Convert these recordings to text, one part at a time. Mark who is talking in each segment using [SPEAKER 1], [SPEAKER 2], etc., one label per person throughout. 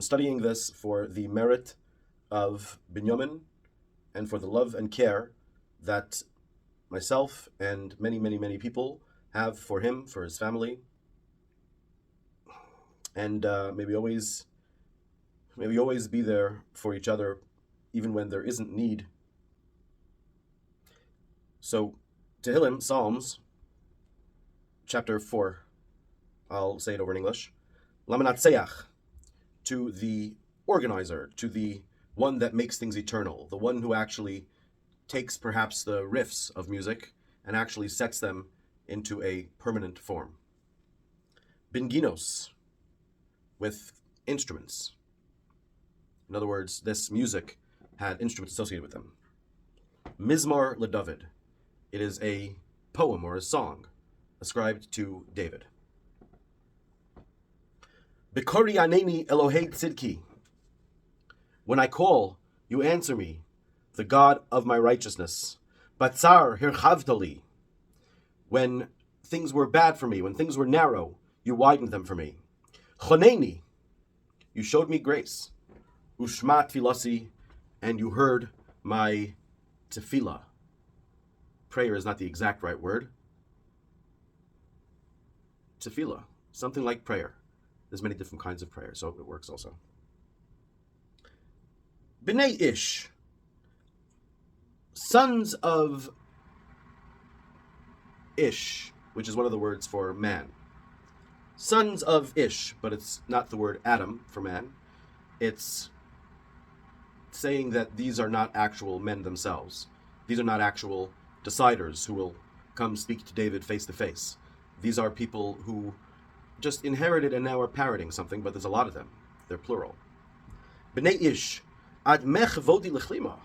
[SPEAKER 1] I'm studying this for the merit of Binyamin and for the love and care that myself and many, many, many people have for him, for his family, and maybe always be there for each other, even when there isn't need. So, Tehillim, Psalms, chapter 4, I'll say it over in English. Lamanatseach, to the organizer, to the one that makes things eternal, the one who actually takes perhaps the riffs of music and actually sets them into a permanent form. Binginos, with instruments. In other words, this music had instruments associated with them. Mizmar LeDavid, it is a poem or a song ascribed to David. Bekori aneni Elohei tzidki, when I call, you answer me, the God of my righteousness. Batzar hirchavtali, when things were bad for me, when things were narrow, you widened them for me. Choneni, you showed me grace. Ushma tfilasi, and you heard my tefillah. Prayer is not the exact right word. Tefillah, something like prayer. There's many different kinds of prayer, so it works also. B'nai Ish, sons of Ish, which is one of the words for man. Sons of Ish, but it's not the word Adam for man. It's saying that these are not actual men themselves. These are not actual deciders who will come speak to David face to face. These are people who just inherited and now are parroting something, but there's a lot of them. They're plural. B'nai Ish, ad mech vodi lechlima.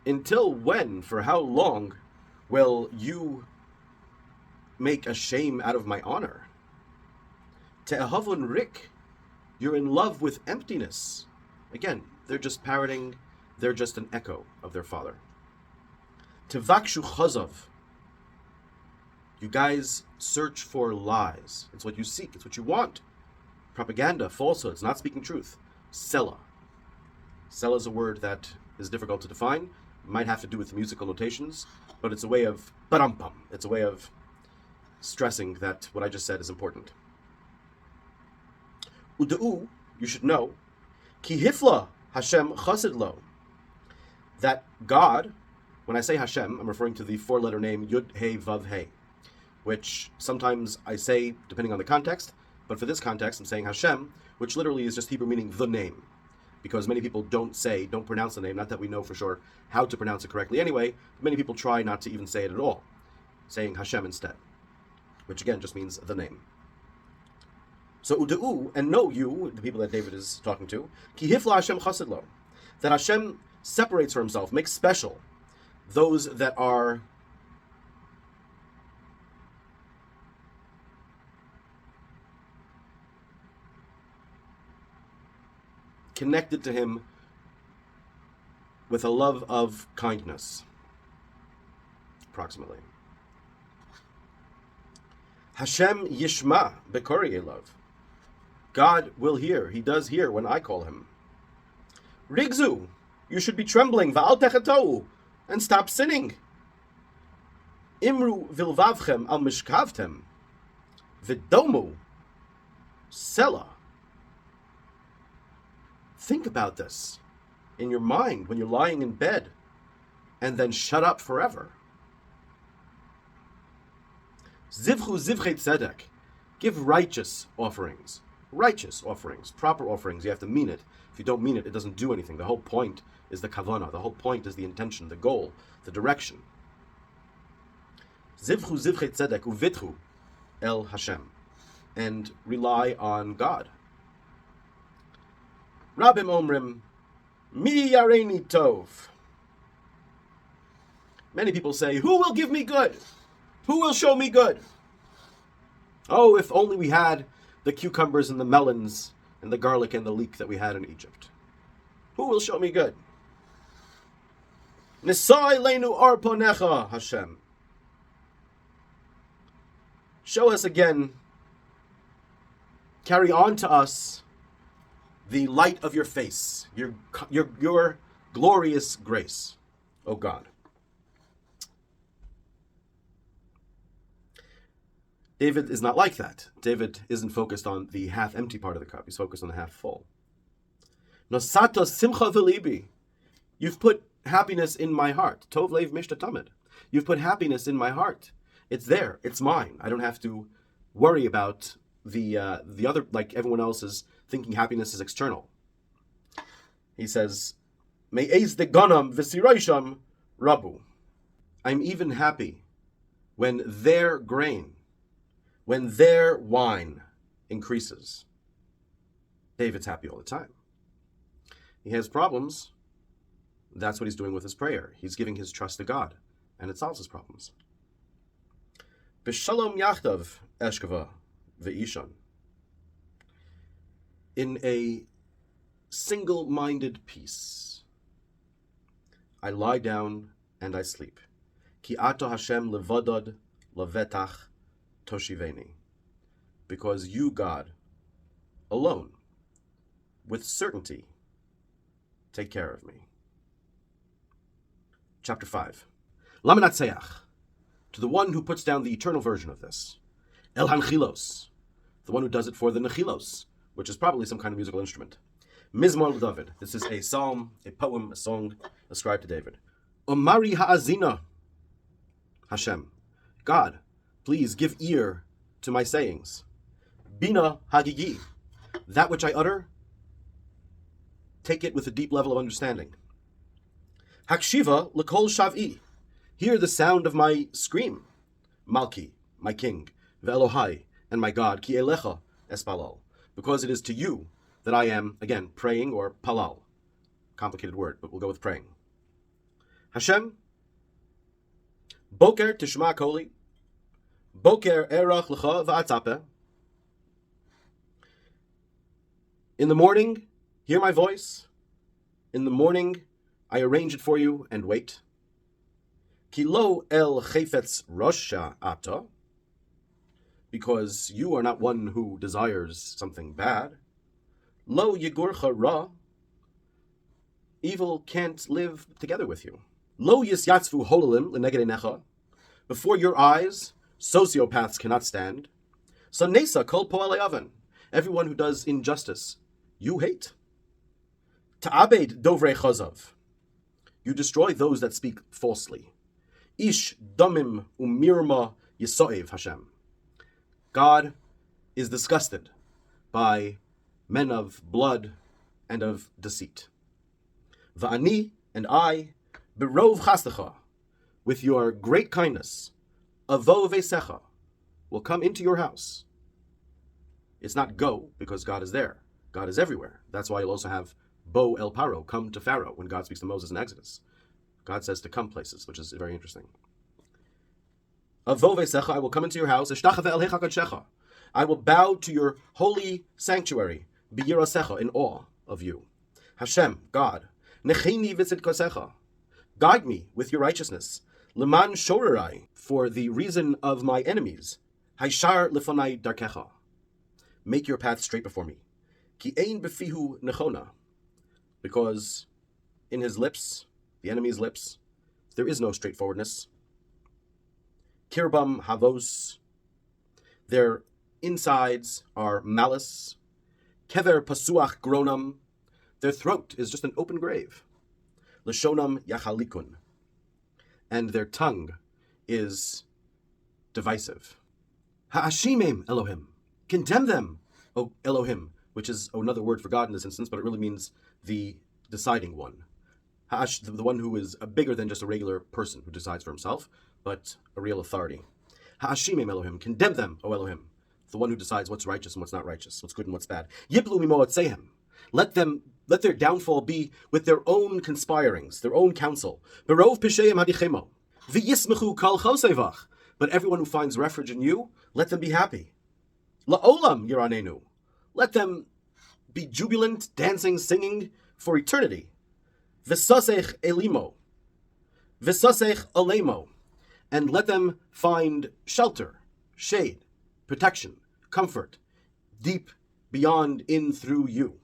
[SPEAKER 1] Until when, for how long, will you make a shame out of my honor? Te'ahavon rik, you're in love with emptiness. Again, they're just parroting, they're just an echo of their father. Tevakshu chazov, you guys search for lies. It's what you seek, it's what you want. Propaganda, falsehoods, not speaking truth. Sela. Sela is a word that is difficult to define. It might have to do with musical notations, but it's a way of parampam. It's a way of stressing that what I just said is important. Uda'u, you should know, ki hifla Hashem chasid lo, that God, when I say Hashem, I'm referring to the four-letter name Yud He Vav He, which sometimes I say depending on the context, but for this context I'm saying Hashem, which literally is just Hebrew meaning the name, because many people don't pronounce the name, not that we know for sure how to pronounce it correctly anyway, many people try not to even say it at all, saying Hashem instead, which again just means the name. So Uda'u, and know you, the people that David is talking to, ki hifla Hashem chasid lo, that Hashem separates for himself, makes special those that are connected to him with a love of kindness, approximately. Hashem yishma bekori elav, God will hear, he does hear when I call him. Rigzu, you should be trembling, va'al techatohu, and stop sinning. Imru vilvavchem al mishkavtem, vidomu, sela. Think about this in your mind when you're lying in bed, and then shut up forever. Zivchu zivchet tzedek, give righteous offerings, proper offerings. You have to mean it. If you don't mean it, it doesn't do anything. The whole point is the kavanah. The whole point is the intention, the goal, the direction. Zivchu zivchet tzedek uvitchu el Hashem, and rely on God. Rabim omrim, mi yareini tov. Many people say, who will give me good? Who will show me good? Oh, if only we had the cucumbers and the melons and the garlic and the leek that we had in Egypt. Who will show me good? Nisai leinu arponecha, Hashem. Show us again carry on to us the light of your face, your glorious grace, O God. David is not like that. David isn't focused on the half-empty part of the cup. He's focused on the half-full. Nosata simcha v'libi. You've put happiness in my heart. Tov leiv mishtatamid. You've put happiness in my heart. It's there. It's mine. I don't have to worry about the other, like everyone else is thinking happiness is external. He says, Me'ez de ganam v'siraisham rabu. I'm even happy when their grain, when their wine increases. David's happy all the time. He has problems. That's what he's doing with his prayer. He's giving his trust to God, and it solves his problems. B'shalom yachdav eshkava ve'ishan. In a single-minded peace, I lie down and I sleep. Ki ato Hashem levadod levetach toshiveni. Because you, God, alone, with certainty, take care of me. Chapter 5. Lamanatseach. To the one who puts down the eternal version of this. El Hanchilos. The one who does it for the Nechilos, which is probably some kind of musical instrument. Mizmor David. This is a psalm, a poem, a song ascribed to David. Omari ha'azina. Hashem. God, please give ear to my sayings. Bina hagigi. That which I utter, take it with a deep level of understanding. Hakshiva l'kol shav'i. Hear the sound of my scream. Malki, my king, ve'elohai, and my God, ki elecha espalal. Because it is to you that I am, again, praying, or palal. Complicated word, but we'll go with praying. Hashem, boker tishma koli, boker erach l'cha va'atzapeh. In the morning, hear my voice. In the morning, I arrange it for you and wait. Ki lo el chefetz rosha ata. Because you are not one who desires something bad. Lo yigurcha ra. Evil can't live together with you. Lo yisyatzvu holalim l'neged einecha. Before your eyes, sociopaths cannot stand. So nesa kol po'alei aven. Everyone who does injustice, you hate. Ta'abed dovrei chazav. You destroy those that speak falsely. Ish damim umirma yisoev Hashem. God is disgusted by men of blood and of deceit. Va'ani, and I, berov chastecha, with your great kindness, avo veisecha, will come into your house. It's not go, because God is there. God is everywhere. That's why you'll also have bo el paro, come to Pharaoh, when God speaks to Moses in Exodus. God says to come places, which is very interesting. Avo veisecha, I will come into your house. Eshtachave el hechakadshecha, I will bow to your holy sanctuary, biyirasecha, in awe of you. Hashem, God, necheni v'tzidkosecha, guide me with your righteousness. Leman shorerai, for the reason of my enemies. Haishar lefonai darkecha, make your path straight before me. Ki ein befihu nechona, because in his lips, the enemy's lips, there is no straightforwardness. Kirbam havos, their insides are malice. Kever pasuach gronam, their throat is just an open grave. Lashonam yachalikun, and their tongue is divisive. Ha'ashimim Elohim, condemn them, O Elohim, which is another word for God in this instance, but it really means the deciding one. The one who is bigger than just a regular person who decides for himself, but a real authority. Ha'ashimim Elohim, condemn them, O Elohim, the one who decides what's righteous and what's not righteous, what's good and what's bad. Yiblu mimoatzehem, let their downfall be with their own conspirings, their own counsel. Berov pisheim hadichemo, v'yismechu kal chosevach, but everyone who finds refuge in you, let them be happy. La'olam yiranenu, let them be jubilant, dancing, singing for eternity. V'sasech elimo, v'sasech alemo, and let them find shelter, shade, protection, comfort, deep beyond, in, through you.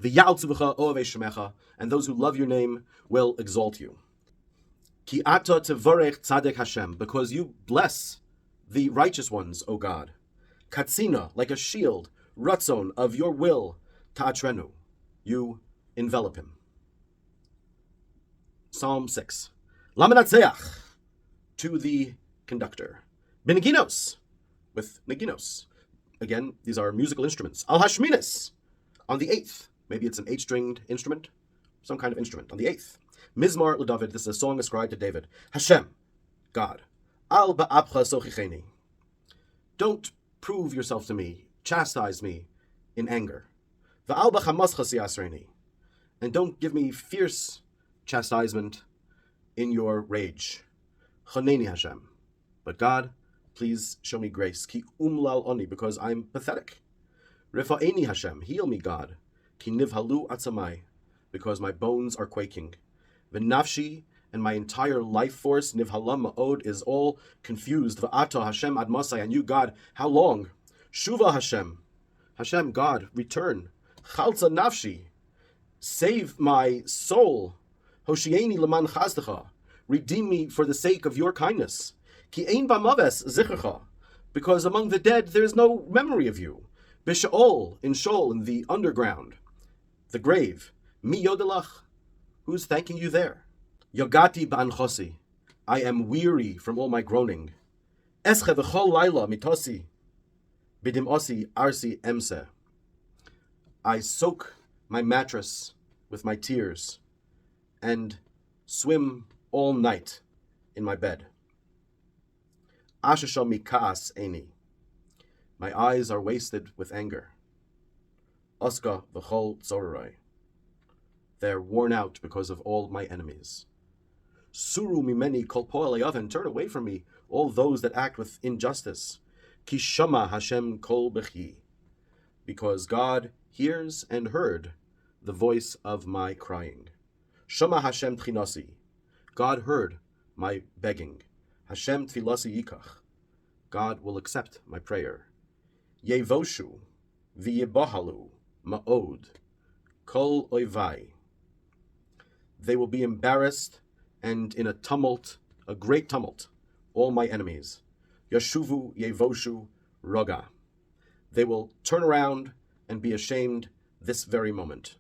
[SPEAKER 1] V'ya'altzuvecha oavei shemecha, and those who love your name will exalt you. Ki ata tevorech tzadek Hashem, because you bless the righteous ones, O God. Katsina, like a shield, ratzon, of your will, ta'atrenu, you envelop him. Psalm 6. Lamanatzeach, to the conductor. Beneginos, with neginos. Again, these are musical instruments. Al hashminis, on the 8th. Maybe it's an 8-stringed instrument, some kind of instrument, on the 8th. Mizmar LeDavid, this is a song ascribed to David. Hashem, God. Al ba'apcha sochicheni. Don't prove yourself to me, chastise me in anger. Va'al b'chamascha siasreni. And don't give me fierce chastisement in your rage. Chaneni Hashem. But God, please show me grace. Ki umlal oni, because I'm pathetic. Rifa'eni Hashem, heal me, God. Ki nivhalu atzamai, because my bones are quaking. V'nafshi, and my entire life force, nivhalam ma'od, is all confused. V'ata Hashem admasai, and you, God, how long? Shuva Hashem, Hashem, God, return. Chalza nafshi, save my soul. Hoshieni leman chazdecha, redeem me for the sake of your kindness. Ki ein b'maves zichrecha, because among the dead there is no memory of you. B'sheol, in Sheol, in the underground, the grave. Mi yodelach, who's thanking you there? Yogati b'anchosi, I am weary from all my groaning. Esche v'chol laila mitosi, bidim osi arsi emse. I soak my mattress with my tears and swim all night in my bed. Ashashal mikaas eni, my eyes are wasted with anger. Oska v'chol tzorai, they're worn out because of all my enemies. Suru mimeni kol po'el yaven, turn away from me, all those that act with injustice. Ki shama Hashem kol bechi, because God hears and heard the voice of my crying. Shama Hashem tchinasi, God heard my begging. Hashem tfilasi yikach, God will accept my prayer. Yevoshu v'yebahalu ma'od kol oivai, they will be embarrassed and in a tumult, a great tumult, all my enemies. Yashuvu yevoshu roga, they will turn around and be ashamed this very moment.